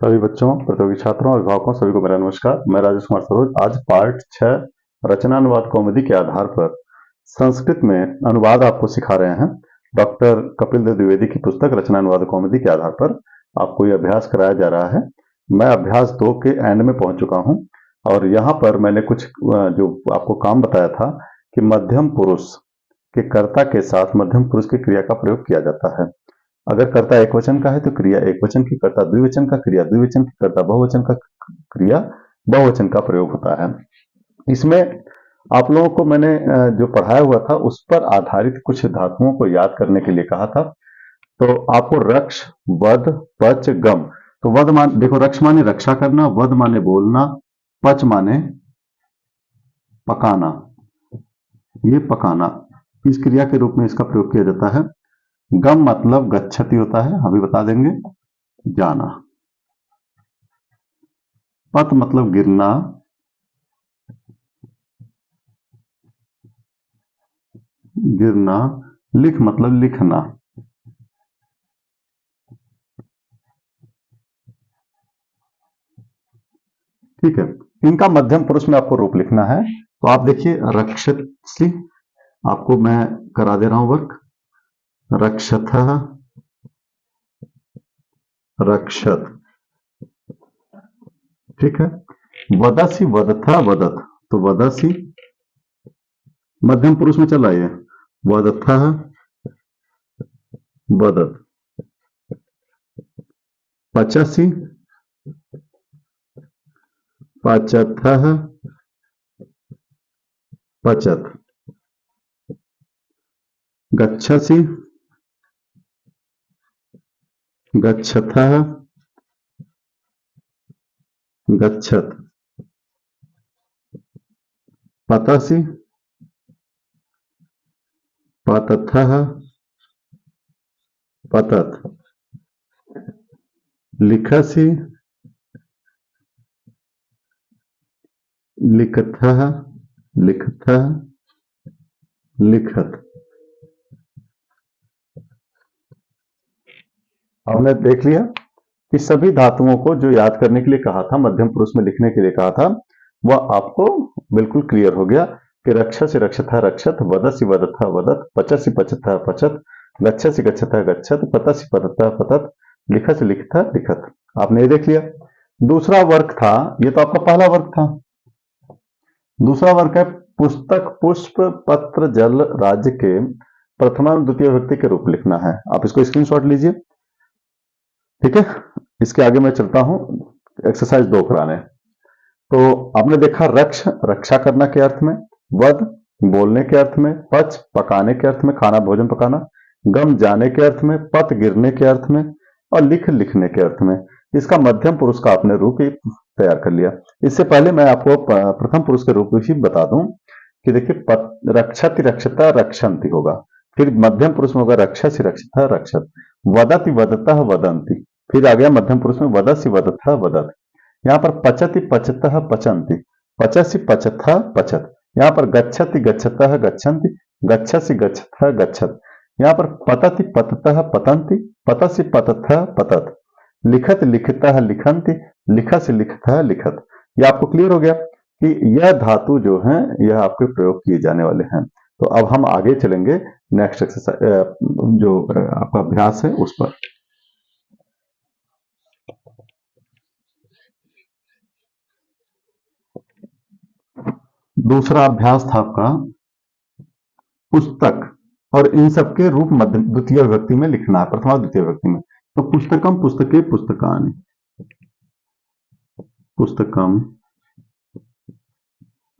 सभी बच्चों, प्रतियोगी छात्रों, अभिभावकों सभी को मेरा नमस्कार। मैं राजेश कुमार सरोज। आज पार्ट 6 रचनानुवाद कौमुदी के आधार पर संस्कृत में अनुवाद आपको सिखा रहे हैं। डॉक्टर कपिल देव द्विवेदी की पुस्तक रचनानुवाद कौमुदी के आधार पर आपको यह अभ्यास कराया जा रहा है। मैं अभ्यास 2 के एंड में पहुंच चुका हूं और यहाँ पर मैंने कुछ जो आपको काम बताया था कि मध्यम पुरुष के कर्ता के साथ मध्यम पुरुष की क्रिया का प्रयोग किया जाता है। अगर कर्ता एक वचन का है तो क्रिया एक वचन की, कर्ता द्विवचन का क्रिया द्विवचन की, कर्ता बहुवचन का क्रिया बहुवचन का प्रयोग होता है। इसमें आप लोगों को मैंने जो पढ़ाया हुआ था उस पर आधारित कुछ धातुओं को याद करने के लिए कहा था। तो आपको रक्ष, वध, पच, गम। तो वध मान देखो, रक्ष माने रक्षा करना, वध माने बोलना, पच माने पकाना। ये पकाना इस क्रिया के रूप में इसका प्रयोग किया जाता है। गम मतलब गच्छति होता है, अभी बता देंगे, जाना। पत मतलब गिरना, गिरना। लिख मतलब लिखना। ठीक है, इनका मध्यम पुरुष में आपको रूप लिखना है। तो आप देखिए, रक्षत, आपको मैं करा दे रहा हूं वर्क। रक्षथ, रक्षत। ठीक है, वदसी, वदथा, वदत। तो वदसी मध्यम पुरुष में चला ये, वदथा, वदत। पचसी, पचथ, पचत। गच्छसि, गच्छथ, गच्छत। पतसि, पतथ, पतत। लिखसि, लिखथ, लिखथ, लिखत। हमने देख लिया कि सभी धातुओं को जो याद करने के लिए कहा था, मध्यम पुरुष में लिखने के लिए कहा था, वह आपको बिल्कुल क्लियर हो गया कि रक्षसि रक्षथ रक्षत, वदसि वदथ वदत, पचसि पचथ पचत, गच्छसि गच्छथ गच्छत, पतसि पतथ पतत, लिखसि लिखथ लिखत। आपने ये देख लिया। दूसरा वर्क था, ये तो आपका पहला वर्क था। दूसरा वर्क है पुस्तक, पुष्प, पत्र, जल, राज्य के प्रथमा और द्वितीय विभक्ति के रूप लिखना है। आप इसको स्क्रीनशॉट लीजिए। ठीक है, इसके आगे मैं चलता हूं एक्सरसाइज 2 कराने। तो आपने देखा, रक्ष रक्षा करना के अर्थ में, वध बोलने के अर्थ में, पच पकाने के अर्थ में, खाना भोजन पकाना, गम जाने के अर्थ में, पत गिरने के अर्थ में, और लिख लिखने के अर्थ में। इसका मध्यम पुरुष का आपने रूप ही तैयार कर लिया। इससे पहले मैं आपको प्रथम पुरुष के रूप ही बता दूं कि देखिए, रक्षति रक्षता रक्षन्ति होगा, फिर मध्यम पुरुष में होगा रक्षसि रक्षता रक्षत, वदति वदतः वदंती, फिर आ गया मध्यम पुरुष में वदसि वदतः वदत। यहाँ पर पचति पचतः पचन्ति, पचसि पचतः पचत। यहाँ पर गच्छति गच्छतः गच्छन्ति, गच्छसि गच्छतः गच्छत। यहाँ पर पतति पततः पतन्ति, पतसि पततः पतत। लिखत लिखतः लिखन्ति, लिखसि लिखतः लिखत। ये आपको क्लियर हो गया कि यह धातु जो है यह आपके प्रयोग किए जाने वाले हैं। तो अब हम आगे चलेंगे नेक्स्ट एक्सरसाइज, जो आपका अभ्यास है उस पर। दूसरा अभ्यास था आपका पुस्तक, और इन सबके रूप मध्य द्वितीय विभक्ति में लिखना है, प्रथमा द्वितीय विभक्ति में। तो पुस्तकम, पुस्तके, पुस्तकानि, पुस्तकम,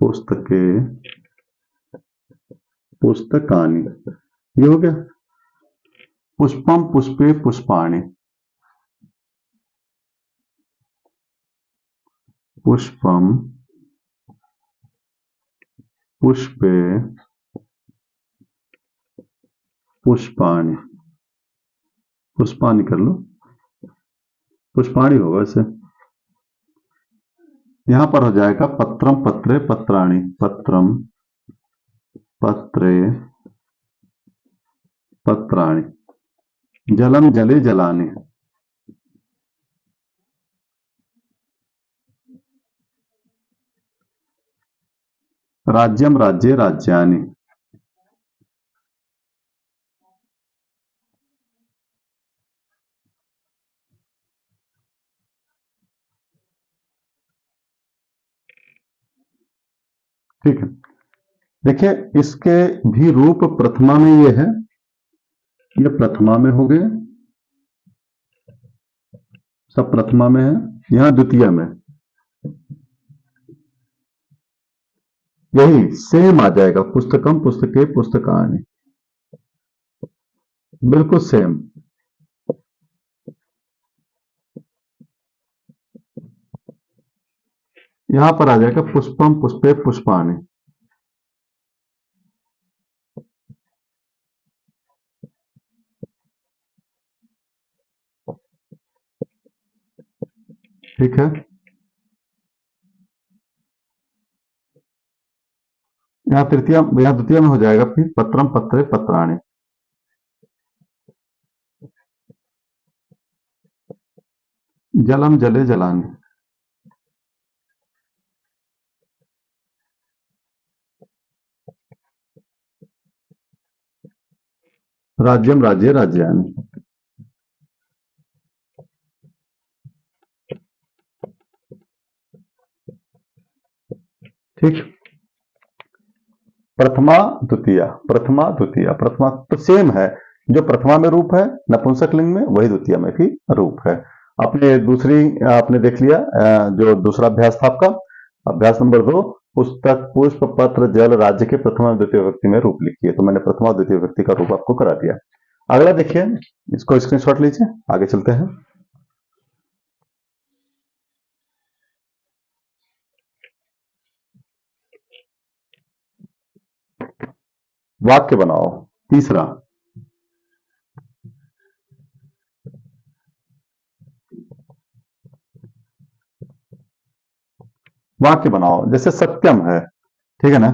पुस्तके, पुस्तकानि। ये हो गया। पुष्पम, पुष्पे, पुष्पाणि, पुष्पम, पुष्पे, पुष्पाणि। पुष्पाणि कर लो, पुष्पाणि होगा इसे। यहां पर हो जाएगा पत्रम, पत्रे, पत्राणि, पत्रम, पत्रे, पत्राणि। जलम, जले, जलानि, राज्यम राज्ये राज्यानि। ठीक है, देखिए इसके भी रूप प्रथमा में ये है, ये प्रथमा में हो गए, सब प्रथमा में है, यहां द्वितीय में यही सेम आ जाएगा, पुस्तकम पुस्तके पुस्तकानि, बिल्कुल सेम। यहां पर आ जाएगा पुष्पम पुष्पे पुष्पानि। ठीक है, यहाँ तृतीय, यहाँ द्वितीय में हो जाएगा फिर पत्रम पत्रे पत्राणि। जलम जले जलानि। राज्यम राज्ये राज्यानि। ठीक, प्रथमा द्वितीया, प्रथमा द्वितीया, प्रथमा तो सेम है, जो प्रथमा में रूप है नपुंसक लिंग में, वही द्वितीय में भी रूप है। आपने दूसरी, आपने देख लिया जो दूसरा अभ्यास था आपका, अभ्यास नंबर 2, पुस्तक पुष्प पत्र जल राज्य के प्रथमा और द्वितीय व्यक्ति में रूप लिखिए। तो मैंने प्रथमा और द्वितीय व्यक्ति का रूप आपको करा दिया। अगला देखिए, इसको स्क्रीनशॉट लीजिए, आगे चलते हैं। वाक्य बनाओ, तीसरा। वाक्य बनाओ, जैसे सत्यम है, ठीक है ना,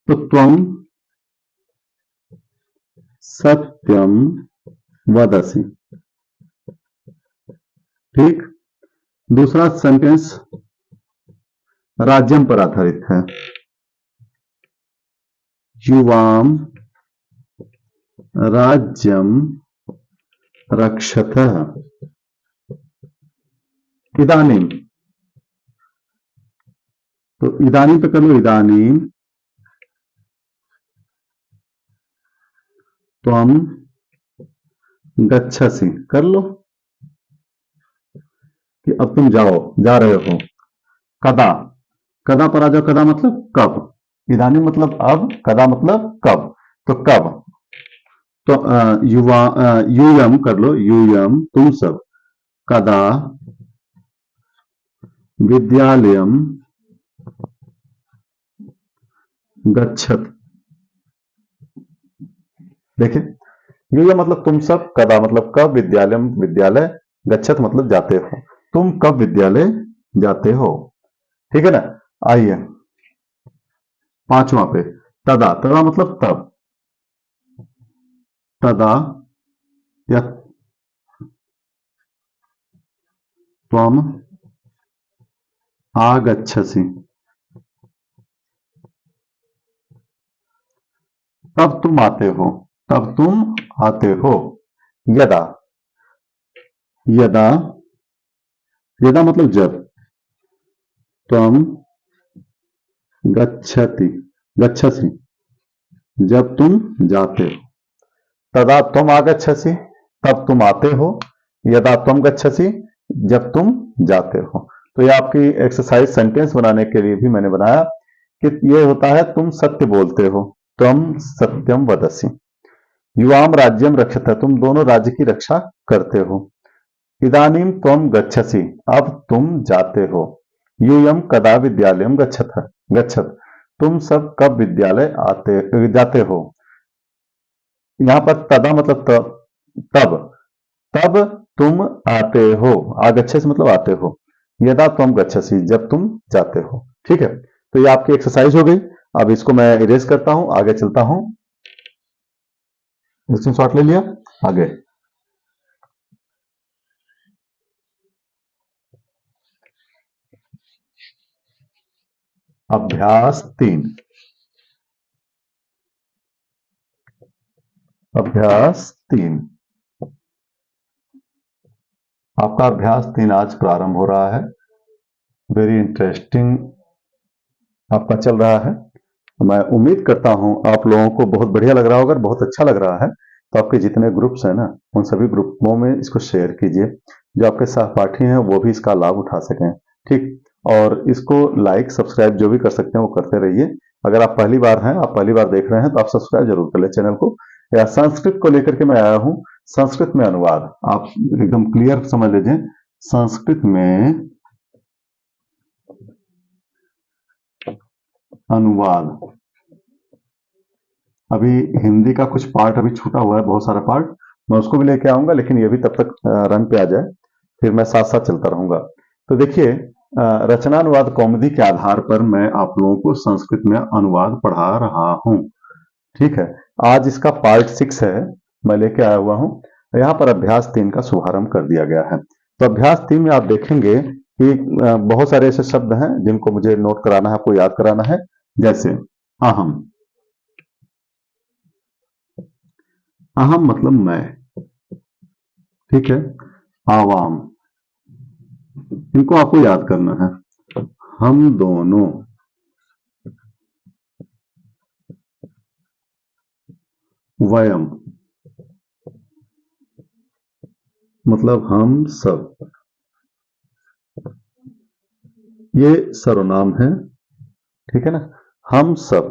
तो त्वम सत्यम वदसी। ठीक, दूसरा सेंटेंस राज्यम पर आधारित है। युवाम राज्यम रक्षतः। इदानीम, तो इदानीम पे कर लो, इदानीम त्वम गच्छसि कर लो, कि अब तुम जाओ, जा रहे हो। कदा, कदा पर आ जाओ, कदा मतलब कब, इदानीम मतलब अब, कदा मतलब कब, तो कब, तो युवा यूयम कर लो, यूयम तुम सब, कदा विद्यालयम गच्छत। देखिए, यूयम मतलब तुम सब, कदा मतलब कब, विद्यालयम विद्यालय, गच्छत मतलब जाते हो, तुम कब विद्यालय जाते हो। ठीक है ना। आइए पांचवा पे, तदा, तदा मतलब तब, तदा या त्वम आगच्छसि, तब तुम आते हो, तब तुम आते हो। यदा, यदा, यदा मतलब जब, त्वम गच्छति, गच्छसि जब तुम जाते हो, तदा त्वम आगच्छसि तब तुम आते हो, यदा त्वम गच्छसि जब तुम जाते हो। तो ये आपकी एक्सरसाइज सेंटेंस बनाने के लिए भी मैंने बनाया कि ये होता है तुम सत्य बोलते हो, त्वम सत्यम वदसि। युवाम राज्यम रक्षत, तुम दोनों राज्य की रक्षा करते हो। इदानीम त्वम गच्छसि, अब तुम जाते हो। यूयम कदा विद्यालयम गच्छत, गच्छत तुम सब कब विद्यालय आते जाते हो। यहां पर तदा मतलब तब, तब तुम आते हो, आगच्छसि मतलब आते हो, यदा तुम गच्छसि जब तुम जाते हो। ठीक है, तो ये आपकी एक्सरसाइज हो गई। अब इसको मैं इरेज करता हूं, आगे चलता हूं। स्क्रीनशॉट ले लिया, आगे। अभ्यास 3, अभ्यास 3। आपका अभ्यास 3 आज प्रारंभ हो रहा है। वेरी इंटरेस्टिंग आपका चल रहा है। मैं उम्मीद करता हूं आप लोगों को बहुत बढ़िया लग रहा होगा, बहुत अच्छा लग रहा है। तो आपके जितने ग्रुप्स हैं ना, उन सभी ग्रुपों में इसको शेयर कीजिए, जो आपके सहपाठी हैं वो भी इसका लाभ उठा सकें। ठीक, और इसको लाइक सब्सक्राइब जो भी कर सकते हैं वो करते रहिए। अगर आप पहली बार हैं, आप पहली बार देख रहे हैं, तो आप सब्सक्राइब जरूर कर ले चैनल को। या संस्कृत को लेकर के मैं आया हूं, संस्कृत में अनुवाद आप एकदम क्लियर समझ लीजिए। संस्कृत में अनुवाद, अभी हिंदी का कुछ पार्ट अभी छूटा हुआ है, बहुत सारा पार्ट। मैं उसको भी लेके आऊंगा, लेकिन ये भी तब तक रन पे आ जाए, फिर मैं साथ साथ चलता रहूंगा। तो देखिए, रचनानुवाद कौमुदी के आधार पर मैं आप लोगों को संस्कृत में अनुवाद पढ़ा रहा हूं। ठीक है, आज इसका पार्ट 6 है, मैं लेके आया हुआ हूं। यहाँ पर अभ्यास 3 का शुभारंभ कर दिया गया है। तो अभ्यास 3 में आप देखेंगे कि बहुत सारे ऐसे शब्द हैं जिनको मुझे नोट कराना है, आपको याद कराना है। जैसे अहम, अहम मतलब मैं। ठीक है, आवाम, इनको आपको याद करना है। हम दोनों, वयम मतलब हम सब, ये सर्वनाम है। ठीक है ना, हम सब।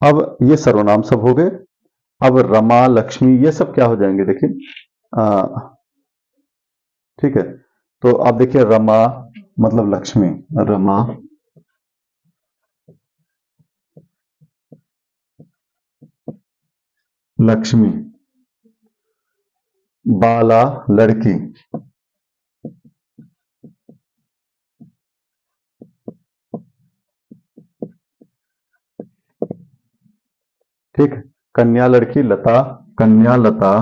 अब ये सर्वनाम सब हो गए। अब रमा, लक्ष्मी, ये सब क्या हो जाएंगे, देखिए। ठीक है, तो आप देखिए, रमा मतलब लक्ष्मी, रमा, लक्ष्मी। बाला, लड़की। ठीक, कन्या, लड़की, लता, कन्या, लता।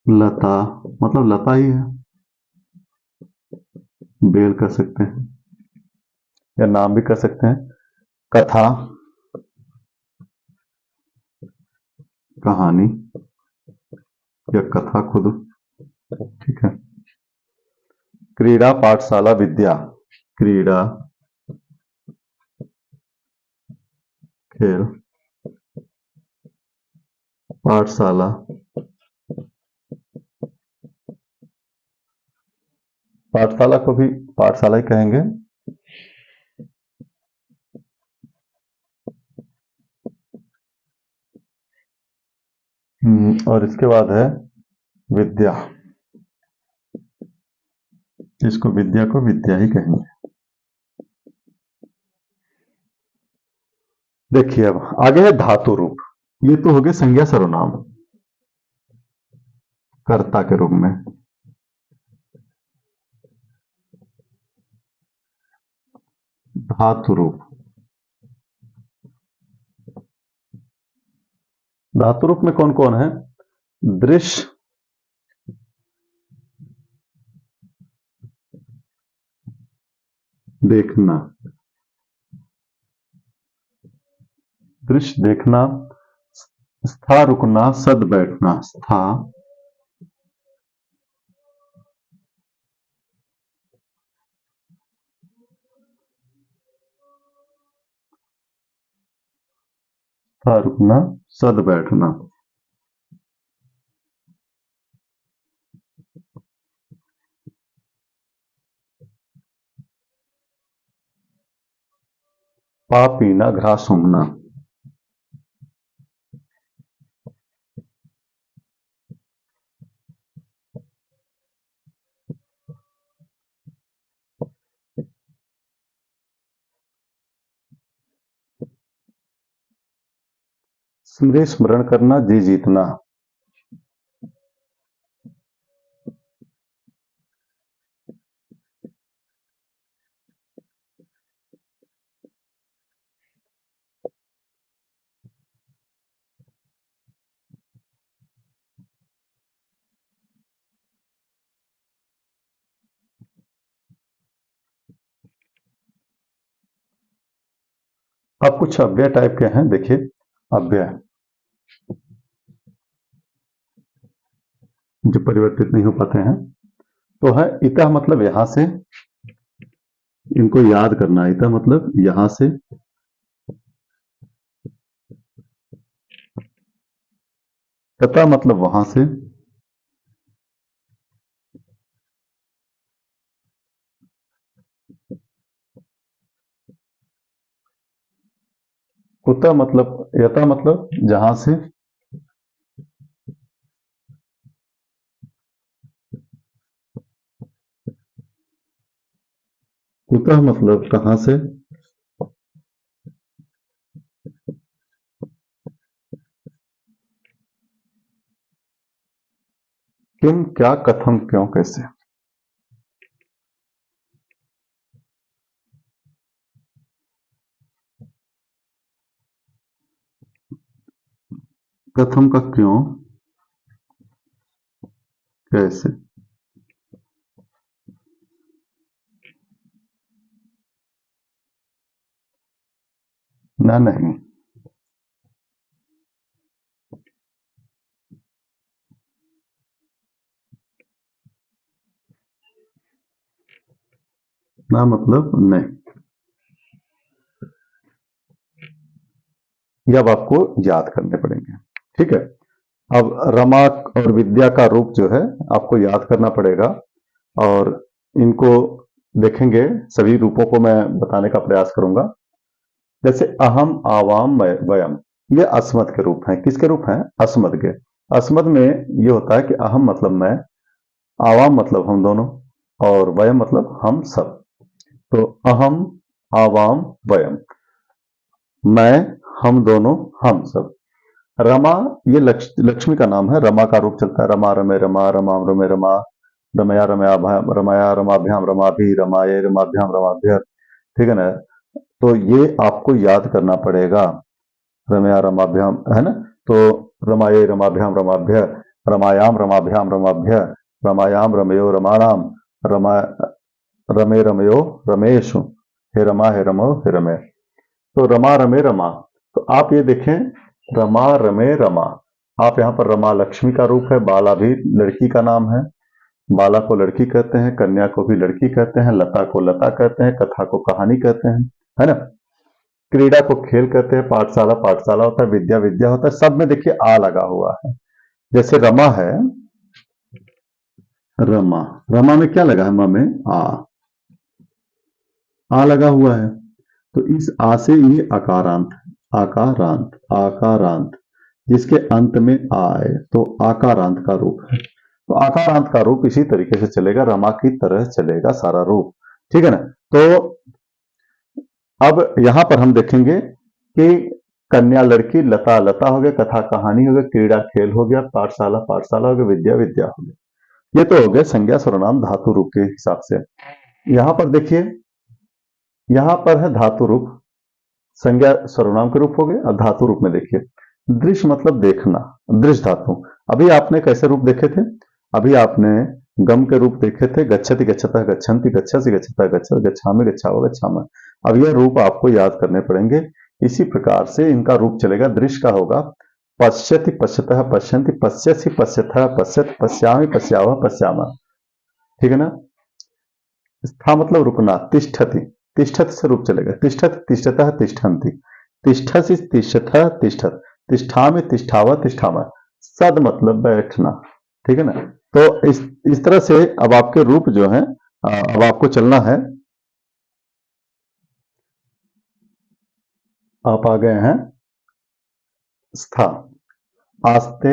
लता मतलब लता ही है, बेल कर सकते हैं या नाम भी कर सकते हैं। कथा, कहानी या कथा खुद। ठीक है, क्रीड़ा, पाठशाला, विद्या। क्रीड़ा, खेल, पाठशाला, पाठशाला को भी पाठशाला ही कहेंगे। और इसके बाद है विद्या, इसको विद्या को विद्या ही कहेंगे। देखिए, अब आगे है धातु रूप। ये तो हो गए संज्ञा सर्वनाम, कर्ता के रूप में। धातु रूप, धातु रूप में कौन कौन है? दृश्य, देखना, दृश्य देखना। स्था रुकना, सद बैठना, स्था, स्था रुकना, सद बैठना। पा पीना, घास सूंघना। स्मृति, स्मरण करना, जी जीतना। अब कुछ अव्यय टाइप के हैं, देखिए अव्यय जो परिवर्तित नहीं हो पाते हैं, तो है इतः मतलब यहां से, इनको याद करना। इतः मतलब यहां से, तथा मतलब वहां से, उतः मतलब, यथा मतलब जहां से, उतः मतलब कहां से, किम क्या, कथम क्यों, कैसे। कथम का क्यों, कैसे। ना नहीं, ना मतलब नहीं। ये अब आपको याद करने पड़ेंगे, ठीक है। अब रमा और विद्या का रूप जो है आपको याद करना पड़ेगा, और इनको देखेंगे, सभी रूपों को मैं बताने का प्रयास करूंगा। जैसे अहम, आवाम, वयम, ये अस्मद के रूप हैं। किसके रूप हैं? अस्मद के। अस्मद में ये होता है कि अहम मतलब मैं, आवाम मतलब हम दोनों, और वयम मतलब हम सब। तो अहम, आवाम, वयम, मैं, हम दोनों, हम सब। रमा, ये लक्ष्मी का नाम है। रमा का रूप चलता है रमा रमे रमा, रमाम रमे रमा, रमया रमया रमया रमाभ्याम रमाभि, रमाये रमाभ्याम रमाभ्य, ठीक है ना। तो ये आपको याद करना पड़ेगा, रमया रमाभ्याम, है ना। तो रमाये रमाभ्याम रमाभ्य, रमायाम रमाभ्याम रमाभ्य, रमायाम रमयो रमाणाम, रमा रमे रमयो रमेशु, हे रमा हे रमो हे रमे। तो रमा रमे रमा, तो आप ये देखें, रमा रमे रमा, आप यहाँ पर रमा लक्ष्मी का रूप है, बाला भी लड़की का नाम है। बाला को लड़की कहते हैं, कन्या को भी लड़की कहते हैं, लता को लता कहते हैं, कथा को कहानी कहते हैं, है ना। क्रीड़ा को खेल कहते हैं, पाठशाला पाठशाला होता है, विद्या विद्या होता है। सब में देखिए आ लगा हुआ है। जैसे रमा है, रमा, रमा में क्या लगा है? म में आ लगा हुआ है। तो इस आ से ये अकारांत, आकारांत, आकारांत, जिसके अंत में आ है तो आकारांत का रूप है। तो आकारांत का रूप इसी तरीके से चलेगा, रमा की तरह चलेगा सारा रूप, ठीक है ना। तो अब यहां पर हम देखेंगे कि कन्या लड़की, लता लता हो गया, कथा कहानी हो गया, क्रीड़ा खेल हो गया, पाठशाला पाठशाला हो गया, विद्या विद्या हो गया। ये तो हो गए संज्ञा सर्वनाम धातु रूप के हिसाब से। यहां पर देखिए, यहां पर है धातु रूप, संज्ञा सर्वनाम के रूप हो गए। और धातु रूप में देखिए, दृश्य मतलब देखना, दृश्य धातु। अभी आपने कैसे रूप देखे थे? अभी आपने गम के रूप देखे थे, गच्छति गच्छता गच्छन्ति, गच्छसि गच्छता गच्छ, गच्छामि गच्छाव गच्छामः। अब यह रूप आपको याद करने पड़ेंगे। इसी प्रकार से इनका रूप चलेगा। दृश्य का होगा पश्यति पश्यतः पश्यन्ति, पश्यसि पश्यतः पश्यत, पश्यामि पश्यावः पश्यामः, ठीक है ना। स्था मतलब रुकना, तिष्ठति, तिष्ठत से रूप चलेगा, तिष्ठत तिष्ठतः तिष्ठन्ति, तिष्ठसि तिष्ठतः तिष्ठत, तिष्ठामि तिष्ठावः तिष्ठामः। सद मतलब बैठना, ठीक है ना। तो इस तरह से अब आपके रूप जो हैं, अब आपको चलना है। आप आ गए हैं स्था, आस्ते,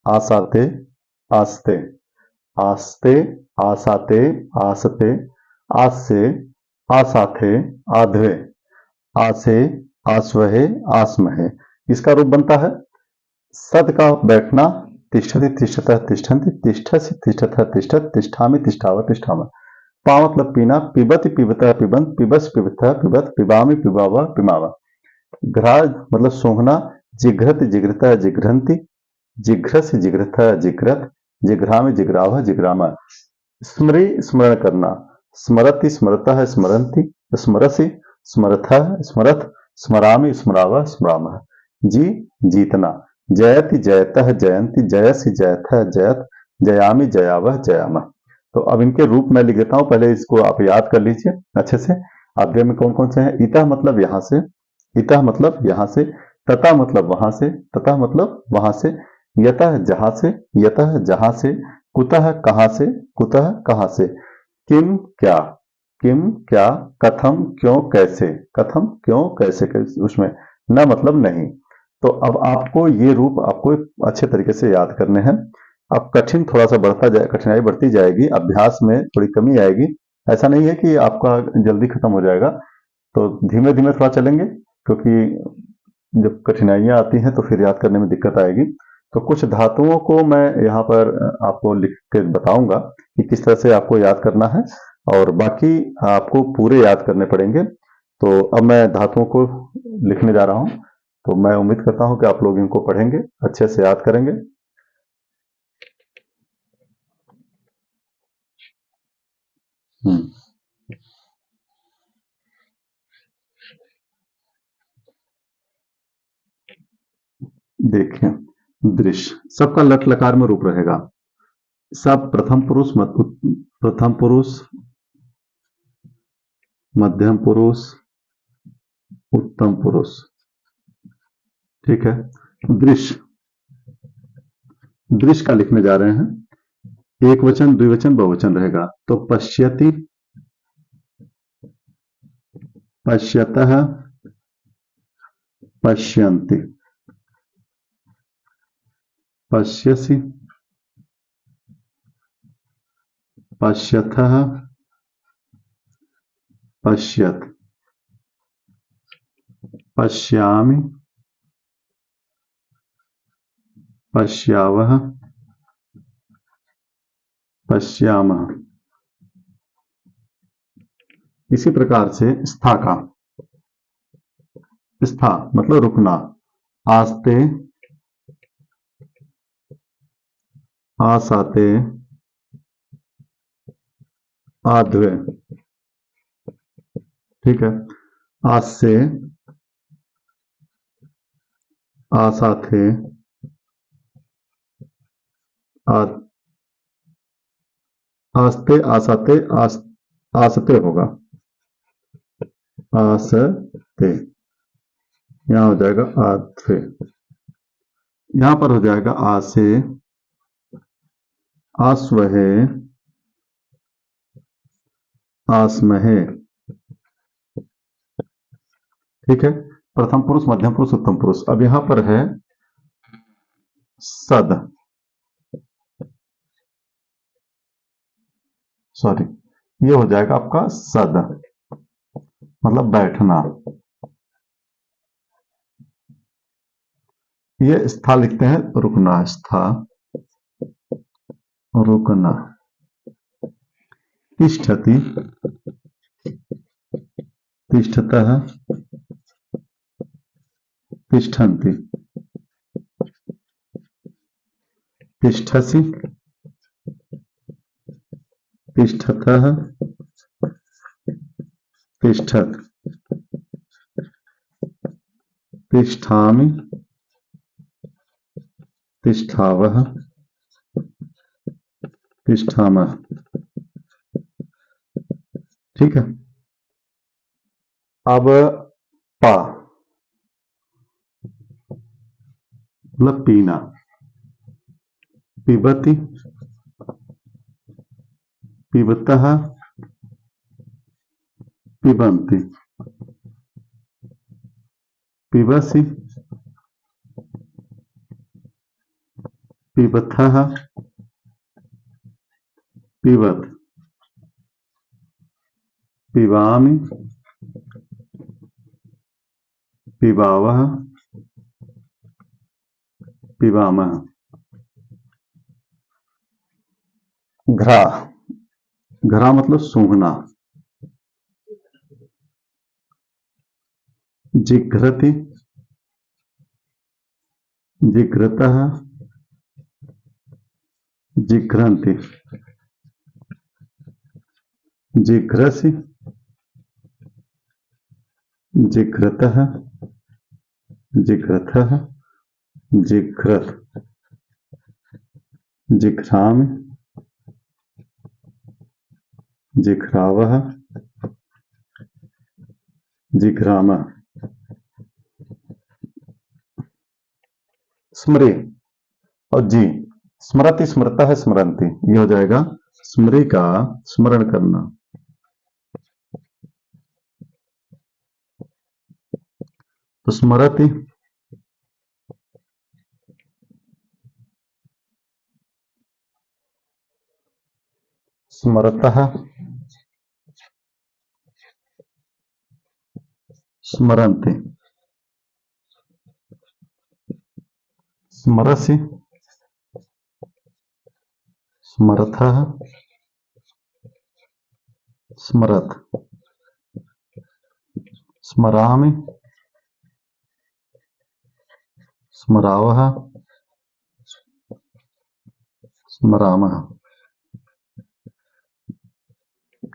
आसाते, आस्ते, आस्ते, आसाते, आसते, आसे, आसाथे, आधे, आसे, आस्वहे, आसमहे। इसका रूप बनता है सद का बैठना, तिष्ठति तिष्ठतः तिष्ठन्ति, तिष्ठसि तिष्ठतः तिष्ठत, तिष्ठामि तिष्ठावः तिष्ठामः। पा मतलब पीना, पिबति पिबतः पिबन्त, पिबस पिबतः पिबत, पिबामि पिबावः पिबामः। घ्रा मतलब सूंघना, जिघ्रति जिघ्रतः जिघ्रन्ति, जिघ्रसि जिघ्रतः जिघ्रत, जिघ्रामि जिघ्रावः जिघ्रामः। स्मृ स्मरण करना, स्मरति स्मरतः स्मरन्ति, स्मरसि स्मरथः स्मरथ, स्मरामि स्मरावः स्मरामः। जी जीतना। जयति जयतः जयंती जयसि जयथः जयत जयामि जयावः जयामः। तो अब इनके रूप मैं लिख देता हूं, पहले इसको आप याद कर लीजिए अच्छे से। अव्यय में कौन कौन से हैं? इतः मतलब यहां से, इतः मतलब यहां से, तथा मतलब वहां से, तथा मतलब वहां से, यतः जहां से, यतः जहां से, कुतः कहां से, कुतः कहां से, किम क्या, किम क्या, कथम क्यों कैसे, कथम क्यों कैसे, उसमें न मतलब नहीं। तो अब आपको ये रूप आपको अच्छे तरीके से याद करने हैं। अब कठिन थोड़ा सा बढ़ता जाए, कठिनाई बढ़ती जाएगी, अभ्यास में थोड़ी कमी आएगी। ऐसा नहीं है कि आपका जल्दी खत्म हो जाएगा, तो धीमे धीमे थोड़ा चलेंगे, क्योंकि जब कठिनाइयां आती हैं तो फिर याद करने में दिक्कत आएगी। तो कुछ धातुओं को मैं यहाँ पर आपको लिख के बताऊंगा कि किस तरह से आपको याद करना है, और बाकी आपको पूरे याद करने पड़ेंगे। तो अब मैं धातुओं को लिखने जा रहा हूं, तो मैं उम्मीद करता हूं कि आप लोग इनको पढ़ेंगे, अच्छे से याद करेंगे। देखिए, दृश्य सबका लट लकार में रूप रहेगा। सब प्रथम पुरुष प्रथम पुरुष, मध्यम पुरुष, उत्तम पुरुष। ठीक है। दृश्य, दृश्य का लिखने जा रहे हैं। एक वचन, द्विवचन, बहुवचन रहेगा। तो पश्यति, पश्यतः, पश्यन्ति, पश्यसि, पश्यथः, पश्यत, पश्यामि, पश्यावः, पश्यामः। इसी प्रकार से स्था का, स्था मतलब रुकना। आस्ते, आसाते, आध्वे। ठीक है। आस्से, आसाथे, आस्ते, आसाते, आसते होगा, आसते। यहां हो जाएगा आधे, यहां पर हो जाएगा आसे, आस्वहे, आसमहे। ठीक है। प्रथम पुरुष, मध्यम पुरुष, उत्तम पुरुष। अब यहां पर है सद, सॉरी, ये हो जाएगा आपका सद, मतलब बैठना। ये स्था लिखते हैं, रुकना, स्था, रुकना। तिष्ठति, तिष्ठतः, तिष्ठन्ति, तिष्ठसि, तिष्ठतः, तिष्ठत, तिष्ठामि, तिष्ठावः, तिष्ठामः। ठीक है। अब पा मतलब पीना। पिबति, पिबतः, पिबन्ति, पिबसि, पिबथः, पिबत, पिबामि, पिबावः, पिबामः। घ्रा, घ्रा मतलब सूंघना। जिघ्रति, जिघ्रतः, जिघ्रन्ति, जिघ्रसि, जिघ्रतः, जिघ्रतः, जिघ्रत, जिघ्रामि, जिघ्रावः, जिघ्रामः। स्मृ और जी, स्मृति स्मृता है स्मरंती, ये हो जाएगा स्मृ का स्मरण करना। तो स्मरति, स्मरतः, स्मरन्ति, स्मरसि, स्मरथः, स्मरत, स्मरामि, स्मरावः, स्मरामः।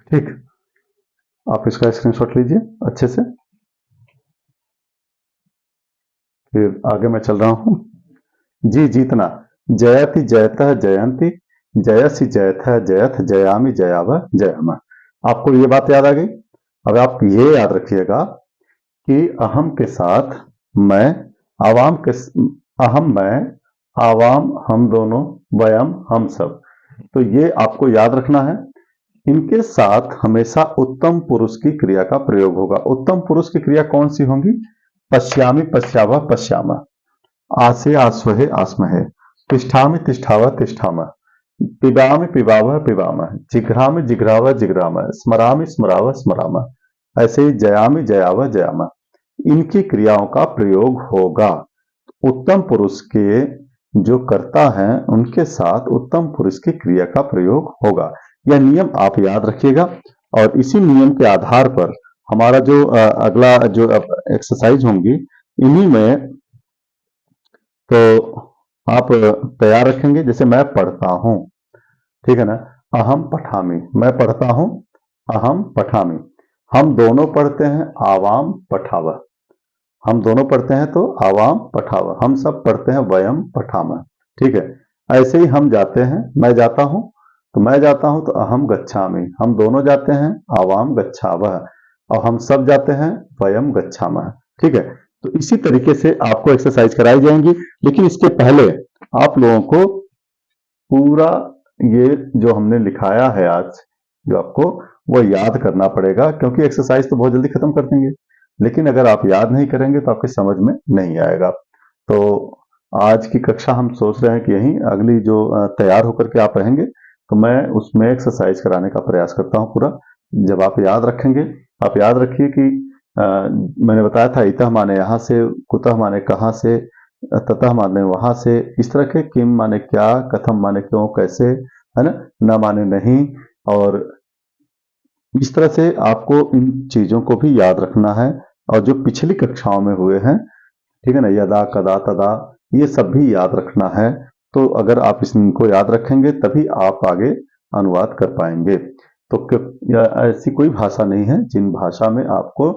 ठीक, आप इसका स्क्रीनशॉट लीजिए अच्छे से। फिर आगे मैं चल रहा हूं। जी जीतना, जयति जयतः जयंती, जयसि जयथः जयथ, जयामि जयाव जयाम। आपको ये बात याद आ गई। अब आप ये याद रखिएगा कि अहम के साथ मैं, आवाम के, अहम मैं, आवाम हम दोनों, वयम हम सब। तो ये आपको याद रखना है। इनके साथ हमेशा उत्तम पुरुष की क्रिया का प्रयोग होगा। उत्तम पुरुष की क्रिया कौन सी होंगी? पश्यामि पश्यावः पश्यामः, आसे आस्वहे आस्महे, तिष्ठामि तिष्ठावः तिष्ठामः, पिबामि पिबावः पिबामः, जिघ्रामि जिघ्रावः जिघ्रामः, स्मरामि स्मरावः स्मरामः। ऐसे ही जयामि जयावः जयामः, इनकी क्रियाओं का प्रयोग होगा। उत्तम पुरुष के जो कर्ता हैं उनके साथ उत्तम पुरुष की क्रिया का प्रयोग होगा। यह नियम आप याद रखिएगा। और इसी नियम के आधार पर हमारा जो अगला जो एक्सरसाइज होंगी, इन्हीं में तो आप तैयार रखेंगे। जैसे मैं पढ़ता हूं, ठीक है ना, अहम पठामी, मैं पढ़ता हूं, अहम पठामी। हम दोनों पढ़ते हैं, आवाम पठावह। हम दोनों पढ़ते हैं तो आवाम पठावह। हम सब पढ़ते हैं, वयम पठामह। ठीक है। ऐसे ही हम जाते हैं, मैं जाता हूं तो मैं जाता हूं तो अहम गच्छामि। हम दोनों जाते हैं, आवाम गच्छावह। और हम सब जाते हैं, वयम गच्छामः। ठीक है। तो इसी तरीके से आपको एक्सरसाइज कराई जाएंगी। लेकिन इसके पहले आप लोगों को पूरा ये जो हमने लिखाया है आज, जो आपको वो याद करना पड़ेगा, क्योंकि एक्सरसाइज तो बहुत जल्दी खत्म कर देंगे, लेकिन अगर आप याद नहीं करेंगे तो आपकी समझ में नहीं आएगा। तो आज की कक्षा हम सोच रहे हैं कि यहीं अगली जो तैयार होकर के आप रहेंगे तो मैं उसमें एक्सरसाइज कराने का प्रयास करता हूं पूरा। जब आप याद रखेंगे, आप याद रखिए कि मैंने बताया था, इतः माने यहाँ से, कुतः माने कहाँ से, ततः माने वहां से, इस तरह के किम माने क्या, कथम माने क्यों कैसे, है ना, न माने नहीं। और इस तरह से आपको इन चीजों को भी याद रखना है। और जो पिछली कक्षाओं में हुए हैं, ठीक है ना, यदा कदा तदा, ये सब भी याद रखना है। तो अगर आप इनको याद रखेंगे तभी आप आगे अनुवाद कर पाएंगे। तो ऐसी कोई भाषा नहीं है जिन भाषा में आपको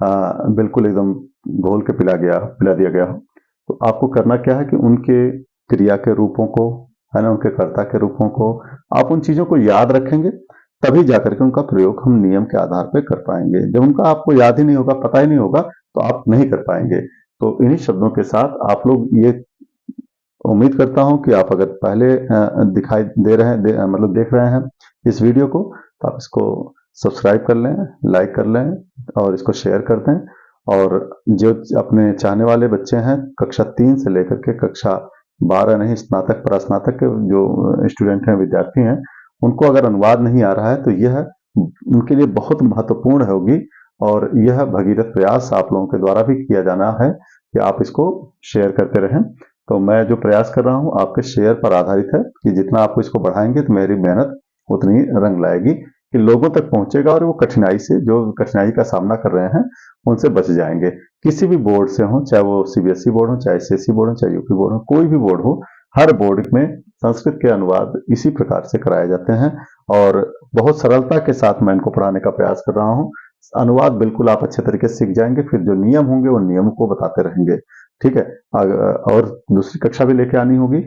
बिल्कुल एकदम घोल के पिला दिया गया हो। तो आपको करना क्या है कि उनके क्रिया के रूपों को, है ना, उनके कर्ता के रूपों को, आप उन चीजों को याद रखेंगे तभी जाकर के उनका प्रयोग हम नियम के आधार पर कर पाएंगे। जब उनका आपको याद ही नहीं होगा, पता ही नहीं होगा, तो आप नहीं कर पाएंगे। तो इन्हीं शब्दों के साथ आप लोग, ये उम्मीद करता हूं कि आप अगर पहले दिखाई दे रहे हैं, मतलब देख रहे हैं इस वीडियो को, तो आप इसको सब्सक्राइब कर लें, लाइक कर लें और इसको शेयर कर दें। और जो अपने चाहने वाले बच्चे हैं, कक्षा 3 से लेकर के कक्षा 12 नहीं, स्नातक परास्नातक के जो स्टूडेंट हैं, विद्यार्थी हैं, उनको अगर अनुवाद नहीं आ रहा है तो यह उनके लिए बहुत महत्वपूर्ण होगी। और यह भगीरथ प्रयास आप लोगों के द्वारा भी किया जाना है कि आप इसको शेयर करते रहें। तो मैं जो प्रयास कर रहा हूं आपके शेयर पर आधारित है कि जितना आप इसको बढ़ाएंगे तो मेरी मेहनत उतनी रंग लाएगी, कि लोगों तक पहुंचेगा और वो कठिनाई से, जो कठिनाई का सामना कर रहे हैं, उनसे बच जाएंगे। किसी भी बोर्ड से हो, चाहे वो सीबीएसई बोर्ड हो, चाहे सीएसई बोर्ड हो, चाहे यूपी बोर्ड हो, कोई भी बोर्ड हो, हर बोर्ड में संस्कृत के अनुवाद इसी प्रकार से कराए जाते हैं। और बहुत सरलता के साथ मैं इनको पढ़ाने का प्रयास कर रहा हूं। अनुवाद बिल्कुल आप अच्छे तरीके से सीख जाएंगे, फिर जो नियम होंगे वो नियम को बताते रहेंगे। ठीक है। और दूसरी कक्षा भी लेके आनी होगी,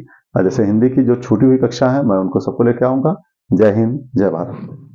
जैसे हिंदी की जो छूटी हुई कक्षा है मैं उनको सबको लेके आऊंगा। जय हिंद, जय भारत।